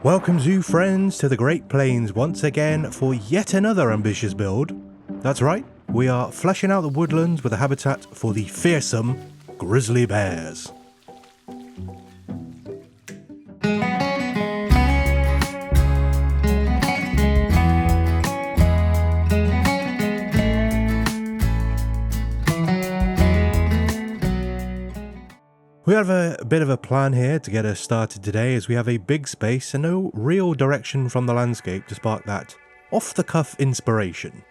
Welcome zoo friends to the Great Plains once again for yet another ambitious build. That's right, we are fleshing out the woodlands with a habitat for the fearsome grizzly bears. We have a bit of a plan here to get us started today, as we have a big space and no real direction from the landscape to spark that off-the-cuff inspiration.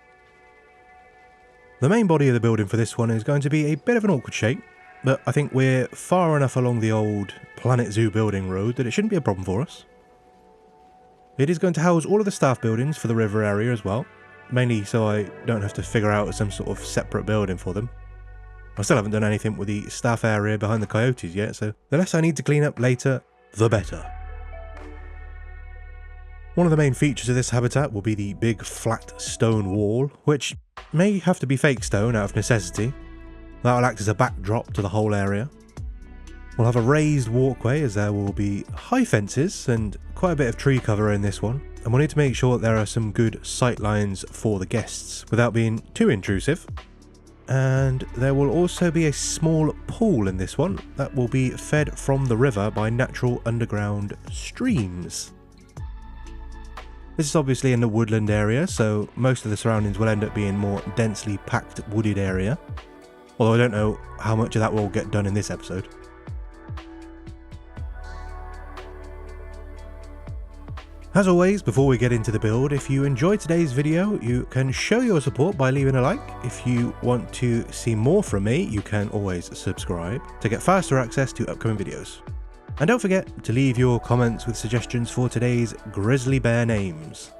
The main body of the building for this one is going to be a bit of an awkward shape, but I think we're far enough along the old Planet Zoo building road that it shouldn't be a problem for us. It is going to house all of the staff buildings for the river area as well, mainly so I don't have to figure out some sort of separate building for them. I still haven't done anything with the staff area behind the coyotes yet, so the less I need to clean up later, the better. One of the main features of this habitat will be the big flat stone wall, which may have to be fake stone out of necessity. That will act as a backdrop to the whole area. We'll have a raised walkway, as there will be high fences and quite a bit of tree cover in this one, and we'll need to make sure that there are some good sight lines for the guests without being too intrusive. And there will also be a small pool in this one that will be fed from the river by natural underground streams. This is obviously in the woodland area, so most of the surroundings will end up being more densely packed wooded area, although I don't know how much of that will get done in this episode. As always, before we get into the build, if you enjoyed today's video, you can show your support by leaving a like. If you want to see more from me, you can always subscribe to get faster access to upcoming videos. And don't forget to leave your comments with suggestions for today's grizzly bear names.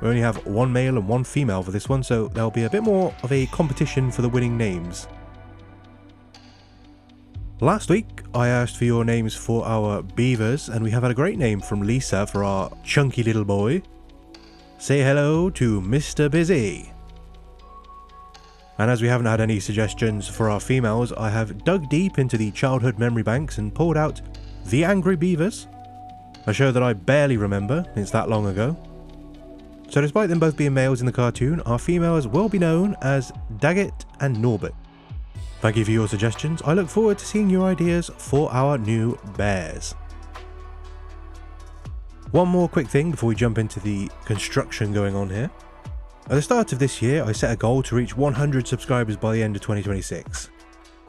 We only have one male and one female for this one, so there'll be a bit more of a competition for the winning names. Last week, I asked for your names for our beavers, and we have had a great name from Lisa for our chunky little boy. Say hello to Mr. Busy. And as we haven't had any suggestions for our females, I have dug deep into the childhood memory banks and pulled out The Angry Beavers, a show that I barely remember, it's that long ago. So despite them both being males in the cartoon, our females will be known as Daggett and Norbert. Thank you for your suggestions. I look forward to seeing your ideas for our new bears. One more quick thing before we jump into the construction going on here. At the start of this year, I set a goal to reach 100 subscribers by the end of 2026.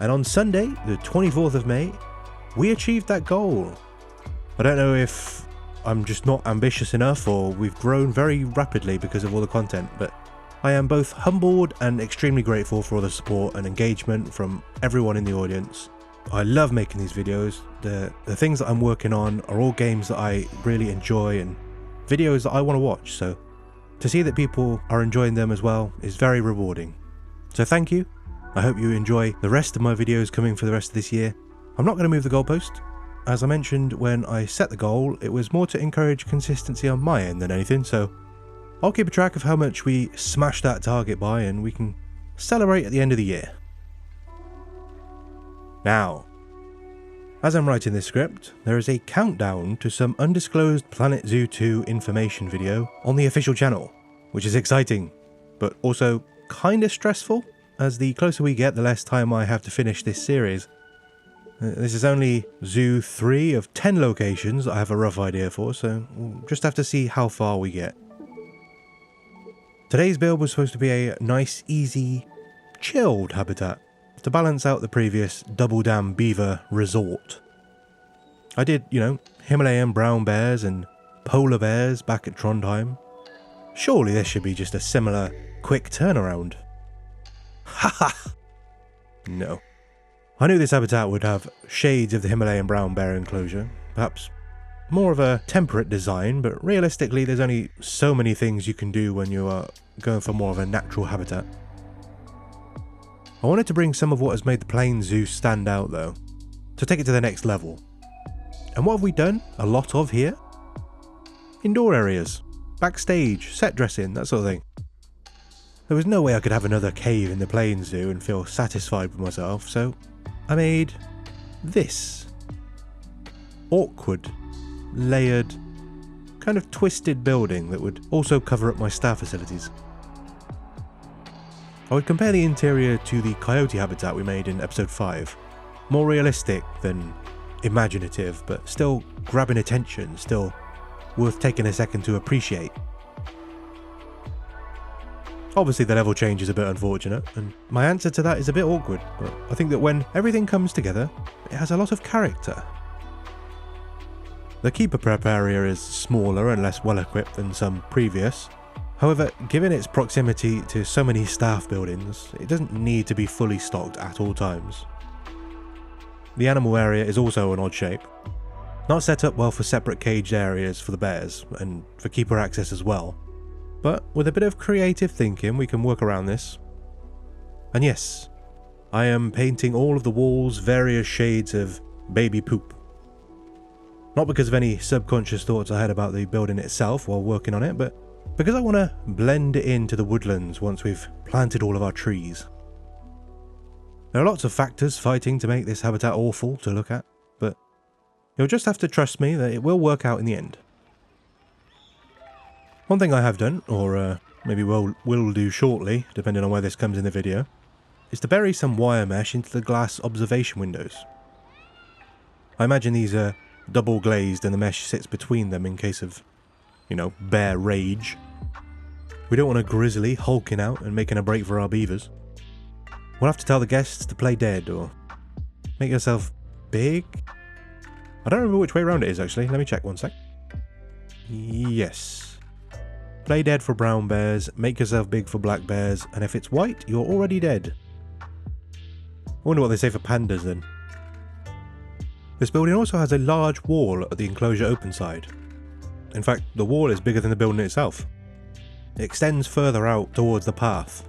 And on Sunday, the 24th of May, we achieved that goal. I don't know if I'm just not ambitious enough or we've grown very rapidly because of all the content, but I am both humbled and extremely grateful for all the support and engagement from everyone in the audience. I love making these videos. The things that I'm working on are all games that I really enjoy and videos that I want to watch, so to see that people are enjoying them as well is very rewarding. So thank you. I hope you enjoy the rest of my videos coming for the rest of this year. I'm not going to move the goalpost. As I mentioned when I set the goal, it was more to encourage consistency on my end than anything, so I'll keep a track of how much we smash that target by, and we can celebrate at the end of the year. Now, as I'm writing this script, there is a countdown to some undisclosed Planet Zoo 2 information video on the official channel, which is exciting, but also kinda stressful, as the closer we get, the less time I have to finish this series. This is only Zoo 3 of 10 locations I have a rough idea for, so we'll just have to see how far we get. Today's build was supposed to be a nice, easy, chilled habitat to balance out the previous Double Dam Beaver resort. I did, Himalayan brown bears and polar bears back at Trondheim. Surely this should be just a similar, quick turnaround. Haha! No. I knew this habitat would have shades of the Himalayan brown bear enclosure, perhaps more of a temperate design, but realistically there's only so many things you can do when you are going for more of a natural habitat. I wanted to bring some of what has made the Plains Zoo stand out though, to take it to the next level. And what have we done a lot of here? Indoor areas, backstage, set dressing, that sort of thing. There was no way I could have another cave in the Plains Zoo and feel satisfied with myself, so I made this. Awkward, layered, kind of twisted building that would also cover up my staff facilities. I would compare the interior to the coyote habitat we made in episode 5. More realistic than imaginative, but still grabbing attention, still worth taking a second to appreciate. Obviously the level change is a bit unfortunate, and my answer to that is a bit awkward, but I think that when everything comes together, it has a lot of character. The keeper prep area is smaller and less well equipped than some previous. However, given its proximity to so many staff buildings, it doesn't need to be fully stocked at all times. The animal area is also an odd shape. Not set up well for separate caged areas for the bears, and for keeper access as well. But with a bit of creative thinking we can work around this. And yes, I am painting all of the walls various shades of baby poop. Not because of any subconscious thoughts I had about the building itself while working on it, but because I want to blend it into the woodlands once we've planted all of our trees. There are lots of factors fighting to make this habitat awful to look at, but you'll just have to trust me that it will work out in the end. One thing I have done, or maybe will do shortly, depending on where this comes in the video, is to bury some wire mesh into the glass observation windows. I imagine these are double glazed and the mesh sits between them in case of, bear rage. We don't want a grizzly hulking out and making a break for our beavers. We'll have to tell the guests to play dead or make yourself big. I don't remember which way around it is actually, let me check one sec. Yes. Play dead for brown bears, make yourself big for black bears, and if it's white, you're already dead. I wonder what they say for pandas then. This building also has a large wall at the enclosure open side. In fact, the wall is bigger than the building itself. It extends further out towards the path,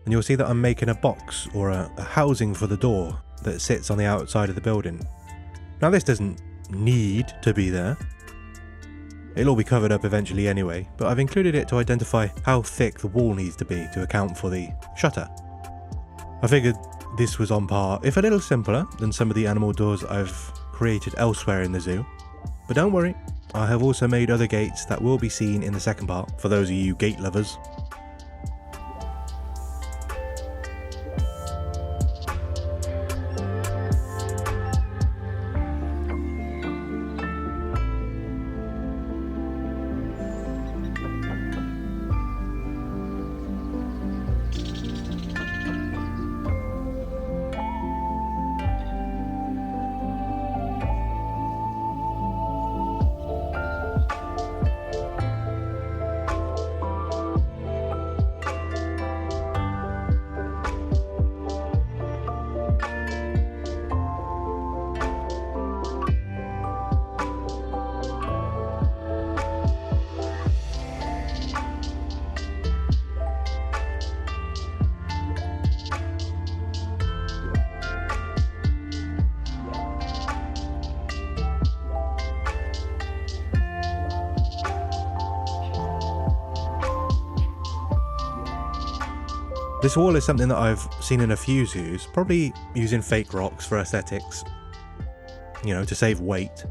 and you'll see that I'm making a box or a housing for the door that sits on the outside of the building. Now this doesn't need to be there. It'll all be covered up eventually anyway, but I've included it to identify how thick the wall needs to be to account for the shutter. I figured this was on par, if a little simpler, than some of the animal doors I've created elsewhere in the zoo. But don't worry, I have also made other gates that will be seen in the second part, for those of you gate lovers. This wall is something that I've seen in a few zoos, probably using fake rocks for aesthetics, to save weight,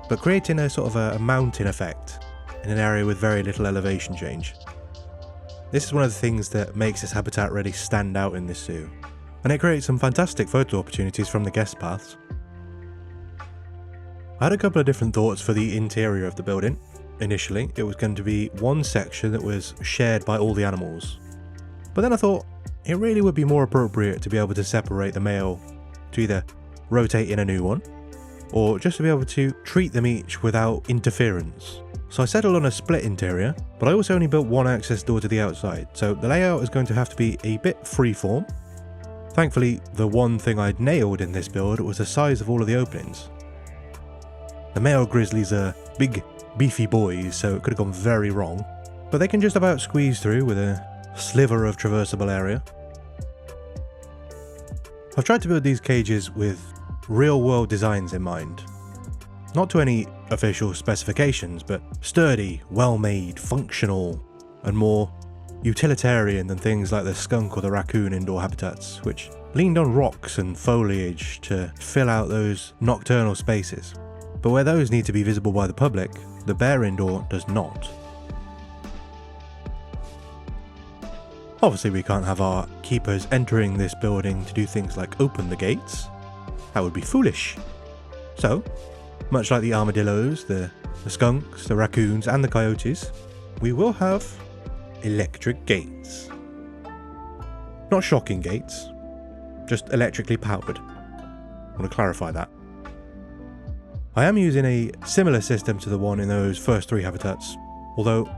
but creating a sort of a mountain effect in an area with very little elevation change. This is one of the things that makes this habitat really stand out in this zoo, and it creates some fantastic photo opportunities from the guest paths. I had a couple of different thoughts for the interior of the building. Initially, it was going to be one section that was shared by all the animals. But then I thought it really would be more appropriate to be able to separate the male, to either rotate in a new one, or just to be able to treat them each without interference. So I settled on a split interior, but I also only built one access door to the outside, so the layout is going to have to be a bit freeform. Thankfully, the one thing I'd nailed in this build was the size of all of the openings. The male grizzlies are big, beefy boys, so it could have gone very wrong, but they can just about squeeze through with a sliver of traversable area. I've tried to build these cages with real-world designs in mind. Not to any official specifications, but sturdy, well-made, functional, and more utilitarian than things like the skunk or the raccoon indoor habitats, which leaned on rocks and foliage to fill out those nocturnal spaces. but where those need to be visible by the public, the bear-in door does not. Obviously we can't have our keepers entering this building to do things like open the gates. That would be foolish. So, much like the armadillos, the skunks, the raccoons and the coyotes, we will have electric gates. Not shocking gates, just electrically powered. I want to clarify that. I am using a similar system to the one in those first 3 habitats, although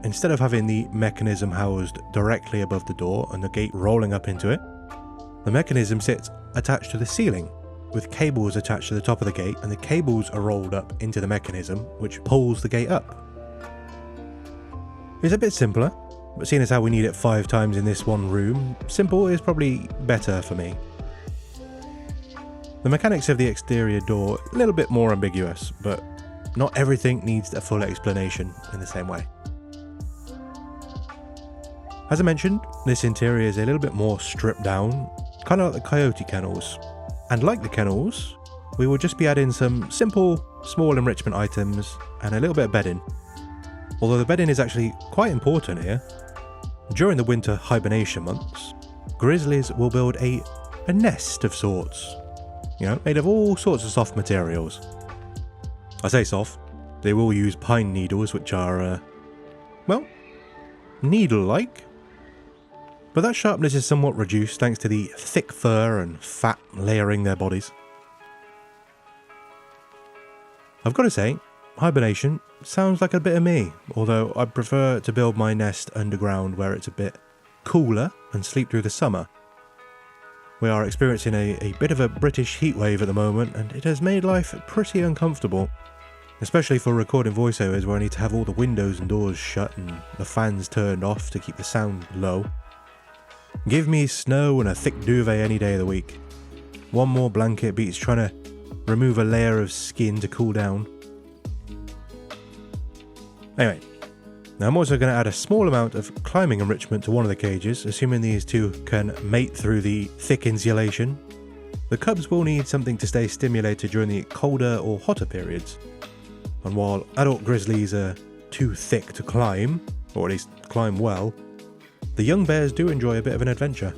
instead of having the mechanism housed directly above the door and the gate rolling up into it, the mechanism sits attached to the ceiling, with cables attached to the top of the gate, and the cables are rolled up into the mechanism, which pulls the gate up. It's a bit simpler, but seeing as how we need it 5 times in this one room, simple is probably better for me. The mechanics of the exterior door, a little bit more ambiguous, but not everything needs a full explanation in the same way. As I mentioned, this interior is a little bit more stripped down, kind of like the coyote kennels. And like the kennels, we will just be adding some simple, small enrichment items and a little bit of bedding. Although the bedding is actually quite important here. During the winter hibernation months, grizzlies will build a nest of sorts. Made of all sorts of soft materials. I say soft, they will use pine needles, which are, needle-like. But that sharpness is somewhat reduced thanks to the thick fur and fat layering their bodies. I've got to say, hibernation sounds like a bit of me, although I prefer to build my nest underground where it's a bit cooler and sleep through the summer. We are experiencing a bit of a British heatwave at the moment, and it has made life pretty uncomfortable. Especially for recording voiceovers where I need to have all the windows and doors shut and the fans turned off to keep the sound low. Give me snow and a thick duvet any day of the week. One more blanket beats trying to remove a layer of skin to cool down. Anyway, now I'm also going to add a small amount of climbing enrichment to one of the cages, assuming these two can mate through the thick insulation. The cubs will need something to stay stimulated during the colder or hotter periods. And while adult grizzlies are too thick to climb, or at least climb well, the young bears do enjoy a bit of an adventure.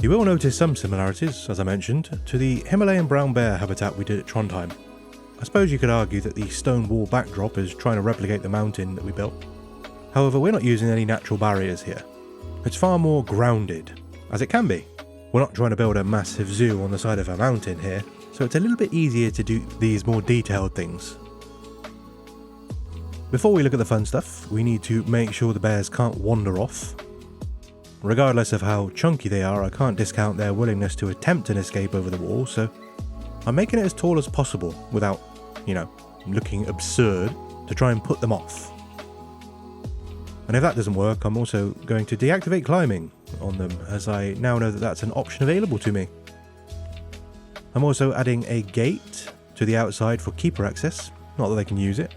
You will notice some similarities, as I mentioned, to the Himalayan brown bear habitat we did at Trondheim. I suppose you could argue that the stone wall backdrop is trying to replicate the mountain that we built. However, we're not using any natural barriers here. It's far more grounded, as it can be. We're not trying to build a massive zoo on the side of a mountain here, so it's a little bit easier to do these more detailed things. Before we look at the fun stuff, we need to make sure the bears can't wander off. Regardless of how chunky they are, I can't discount their willingness to attempt an escape over the wall, so I'm making it as tall as possible without, looking absurd to try and put them off. And if that doesn't work, I'm also going to deactivate climbing on them, as I now know that that's an option available to me. I'm also adding a gate to the outside for keeper access, not that they can use it.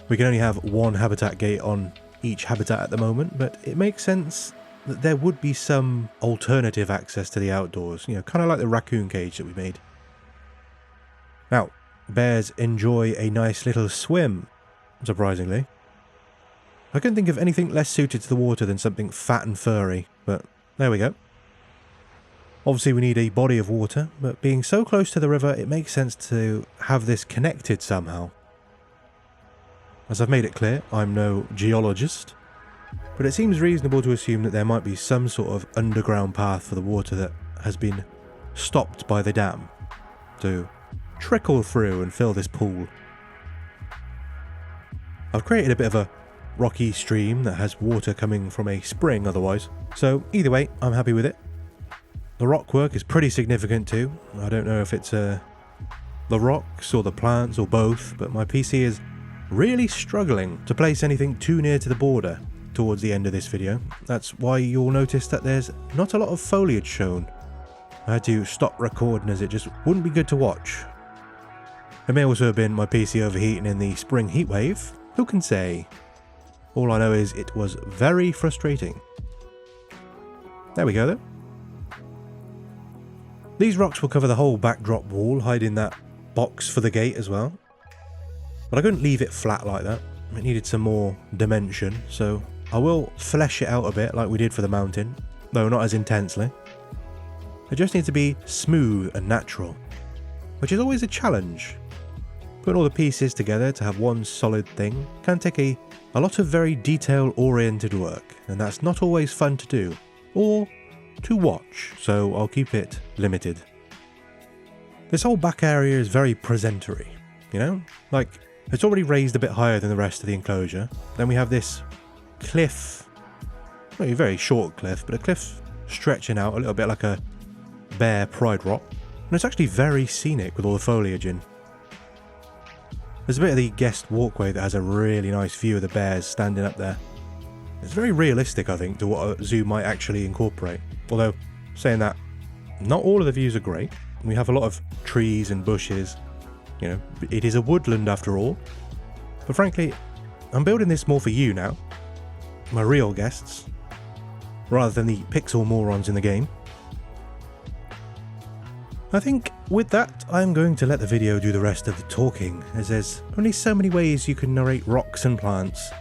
We can only have one habitat gate on each habitat at the moment, but it makes sense that there would be some alternative access to the outdoors, kind of like the raccoon cage that we made. Now, bears enjoy a nice little swim, surprisingly. I couldn't think of anything less suited to the water than something fat and furry, but there we go. Obviously we need a body of water, but being so close to the river, it makes sense to have this connected somehow. As I've made it clear, I'm no geologist, but it seems reasonable to assume that there might be some sort of underground path for the water that has been stopped by the dam to trickle through and fill this pool. I've created a bit of a rocky stream that has water coming from a spring otherwise, so either way, I'm happy with it. The rock work is pretty significant too. I don't know if it's the rocks or the plants or both, but my PC is really struggling to place anything too near to the border towards the end of this video. That's why you'll notice that there's not a lot of foliage shown. I had to stop recording as it just wouldn't be good to watch. It may also have been my PC overheating in the spring heatwave. Who can say? All I know is it was very frustrating. There we go though. These rocks will cover the whole backdrop wall, hiding that box for the gate as well. But I couldn't leave it flat like that. It needed some more dimension, so I will flesh it out a bit like we did for the mountain, though not as intensely. It just needs to be smooth and natural, which is always a challenge. Putting all the pieces together to have one solid thing can take a lot of very detail-oriented work, and that's not always fun to do, or to watch, so I'll keep it limited. This whole back area is very presentary, like it's already raised a bit higher than the rest of the enclosure. Then we have this cliff, not a very short cliff, but a cliff stretching out a little bit like a bear pride rock, and it's actually very scenic with all the foliage in. There's a bit of the guest walkway that has a really nice view of the bears standing up there. It's very realistic, I think, to what a zoo might actually incorporate. Although, saying that, not all of the views are great. We have a lot of trees and bushes. It is a woodland after all. But frankly, I'm building this more for you now, my real guests, rather than the pixel morons in the game. I think with that, I'm going to let the video do the rest of the talking, as there's only so many ways you can narrate rocks and plants.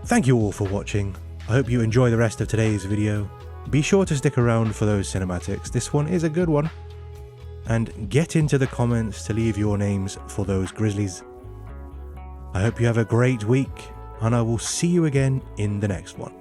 Thank you all for watching. I hope you enjoy the rest of today's video. Be sure to stick around for those cinematics, this one is a good one. And get into the comments to leave your names for those grizzlies. I hope you have a great week, and I will see you again in the next one.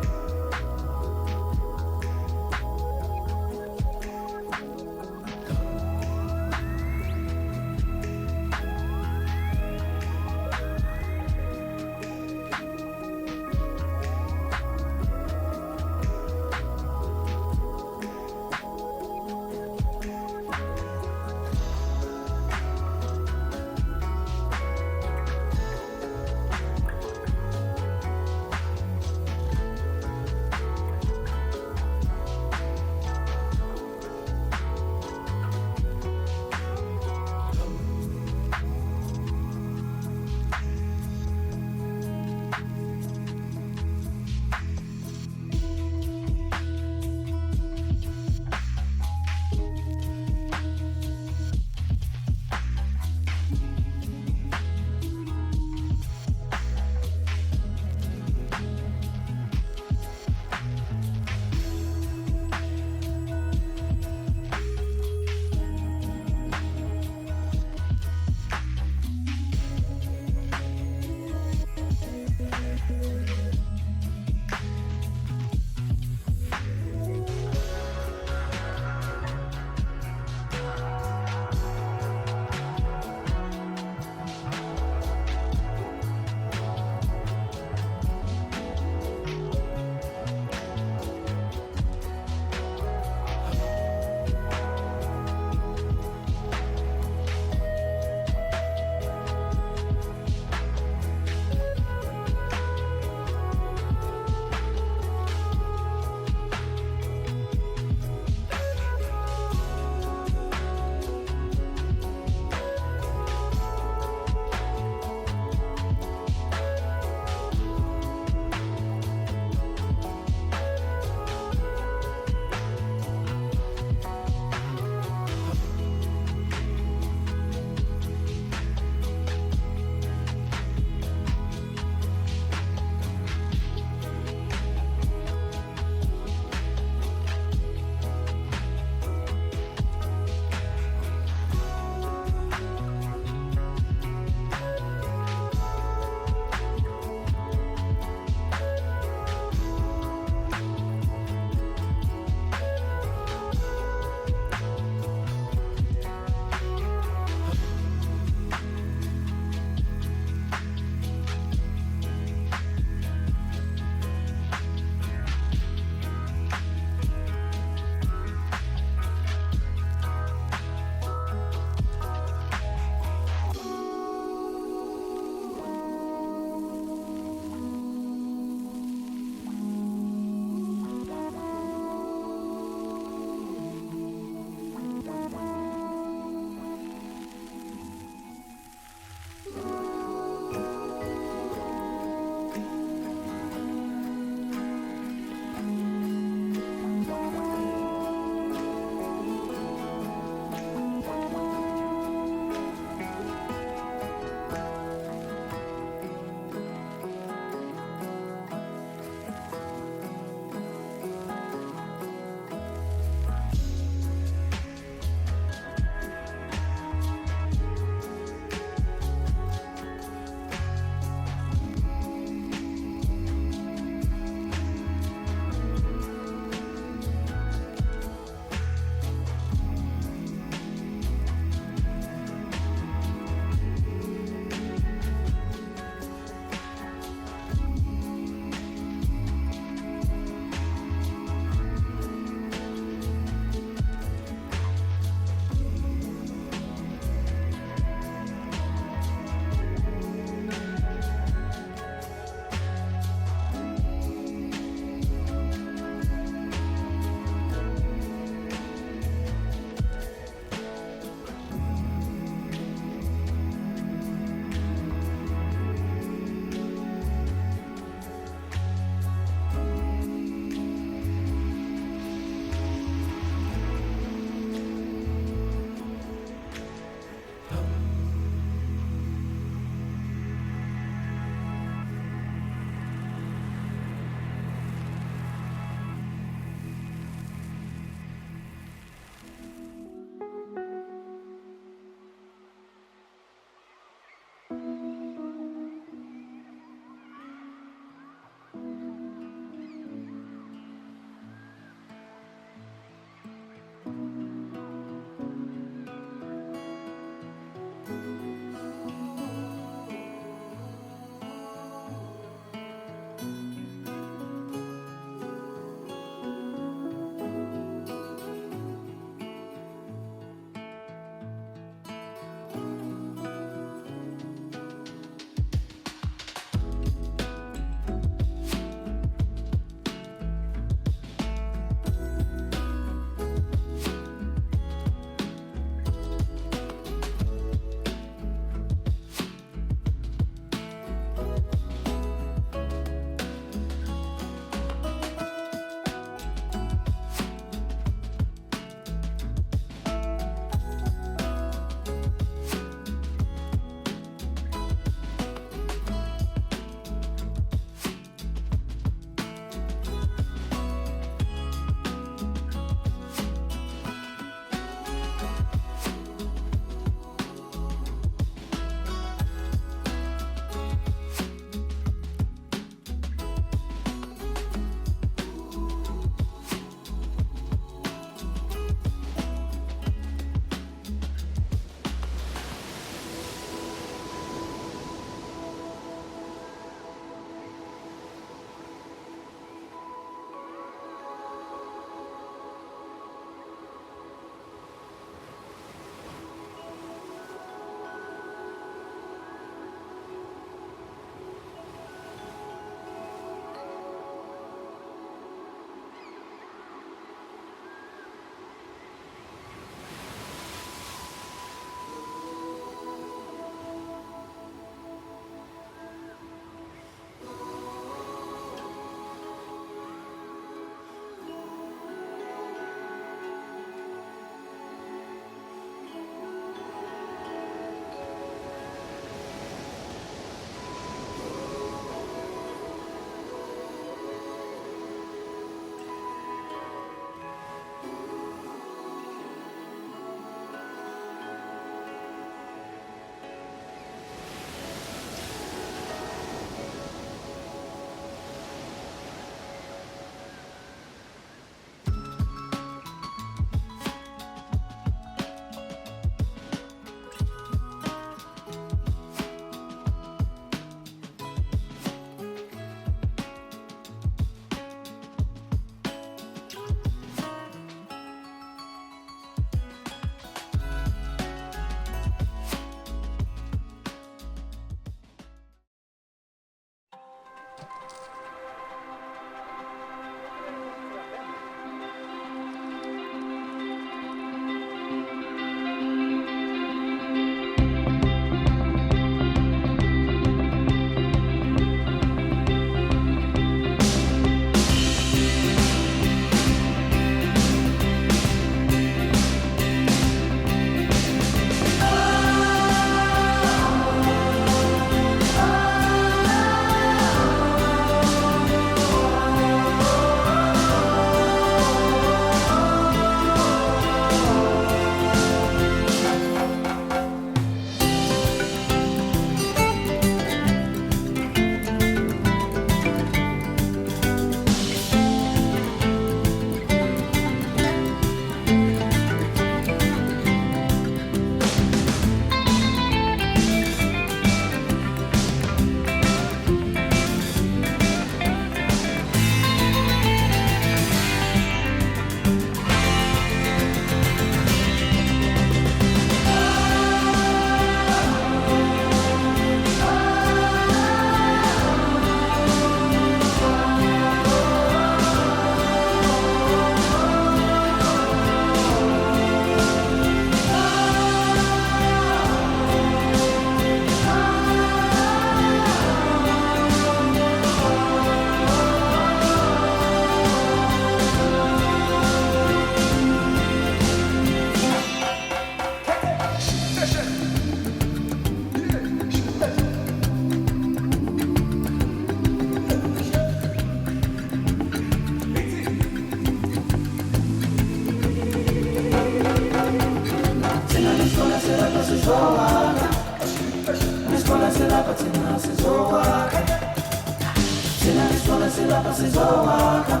sizowaka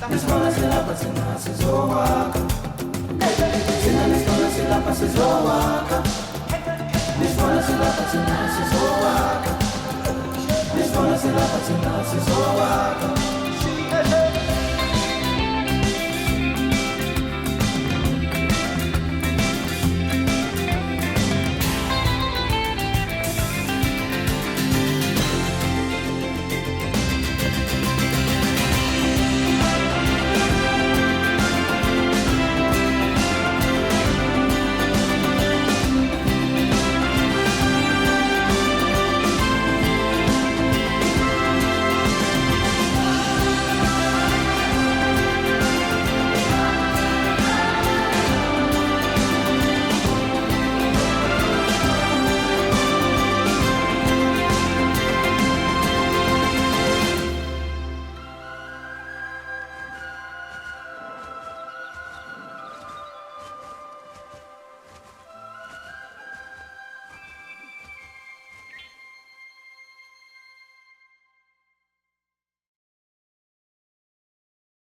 Nisifuna silapha thina sizowaka Thina nisifuna silapha sizowaka Nisifuna silapha thina sizowaka Nisifuna silapha thina sizowaka